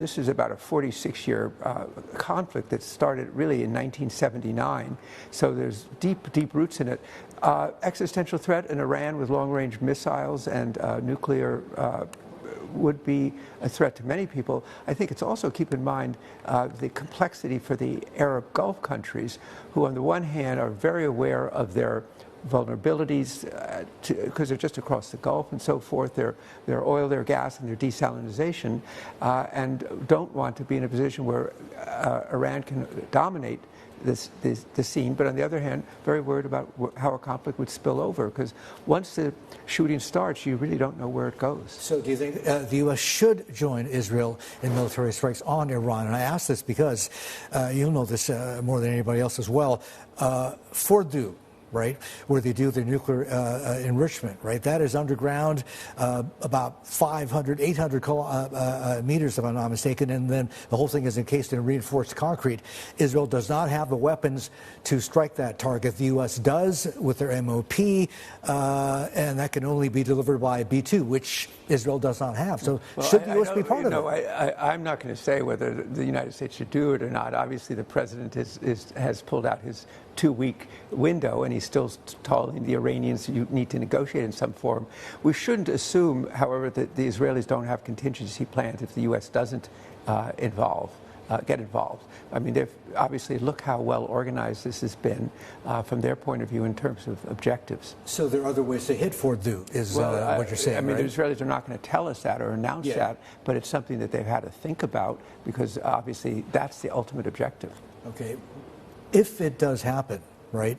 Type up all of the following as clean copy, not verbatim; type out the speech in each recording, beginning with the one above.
This is about a 46-year conflict that started really in 1979, so there's deep roots in it. Existential threat in Iran with long-range missiles and nuclear would be a threat to many people. I think it's also, keep in mind, the complexity for the Arab Gulf countries, who on the one hand are very aware of their vulnerabilities because they're just across the Gulf and so forth, their oil, their gas, and their desalinization, and don't want to be in a position where Iran can dominate the scene, but on the other hand, very worried about how a conflict would spill over, because once the shooting starts, you really don't know where it goes. So do you think the U.S. should join Israel in military strikes on Iran? And I ask this because you'll know this more than anybody else as well. Fordow, right, where they do the nuclear enrichment, right? That is underground, about 500, 800 meters, if I'm not mistaken, and then the whole thing is encased in reinforced concrete. Israel does not have the weapons to strike that target. The U.S. does with their MOP, and that can only be delivered by B-2, which Israel does not have. So should the U.S. be part of it? I'm not going to say whether the United States should do it or not. Obviously, the president has pulled out his 2-week window, and he's still telling the Iranians you need to negotiate in some form. We shouldn't assume, however, that the Israelis don't have contingency plans if the U.S. doesn't get involved. I mean, they've obviously, look how well organized this has been from their point of view in terms of objectives. So there are other ways to hit Fordow, is what you're saying, I mean, right? The Israelis are not going to tell us that or announce that, but it's something that they've had to think about, because obviously that's the ultimate objective. Okay. If it does happen, right,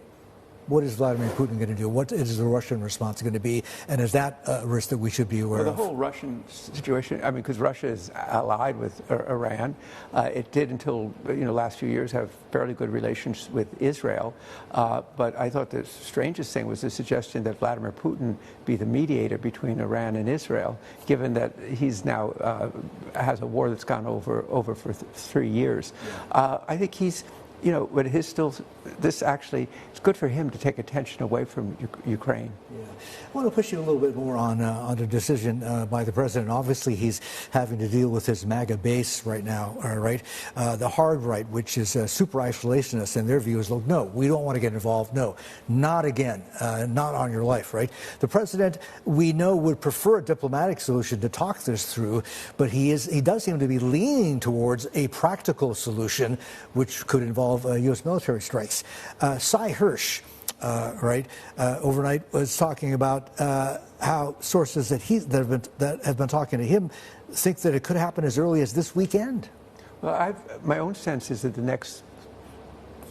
what is Vladimir Putin going to do? What is the Russian response going to be? And is that a risk that we should be aware of? The whole Russian situation, I mean, because Russia is allied with Iran. It did, until last few years, have fairly good relations with Israel. But I thought the strangest thing was the suggestion that Vladimir Putin be the mediator between Iran and Israel, given that he's now has a war that's gone over for 3 years. I think he's, but this actually, it's good for him to take attention away from Ukraine. Yeah. I want to push you a little bit more on the decision by the president. Obviously, he's having to deal with his MAGA base right now, right? The hard right, which is super isolationist, and their view is, look, no, we don't want to get involved. No, not again, not on your life, right? The president, we know, would prefer a diplomatic solution to talk this through, but he does seem to be leaning towards a practical solution, which could involve U.S. military strikes. Cy Hirsch, overnight was talking about how sources that have been talking to him think that it could happen as early as this weekend. Well, my own sense is that the next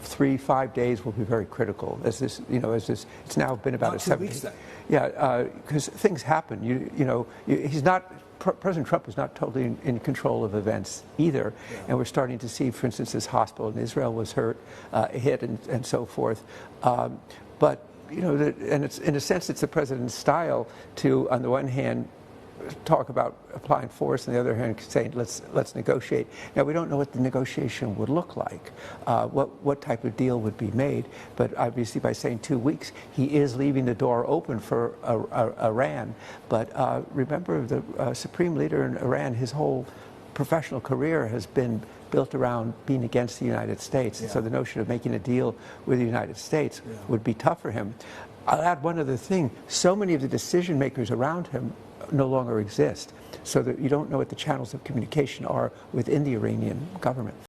3-5 days will be very critical. It's now been about a 7 weeks. Yeah, because things happen. He's not. President Trump is not totally in control of events either, and we're starting to see, for instance, this hospital in Israel was hit, and so forth. But and it's, in a sense, it's the president's style to, on the one hand, talk about applying force, and on the other hand, saying let's negotiate. Now, we don't know what the negotiation would look like, what type of deal would be made. But obviously, by saying 2 weeks, he is leaving the door open for Iran. But remember, the supreme leader in Iran, his whole professional career has been built around being against the United States. And so the notion of making a deal with the United States would be tough for him. I'll add one other thing. So many of the decision makers around him no longer exist, so that you don't know what the channels of communication are within the Iranian government.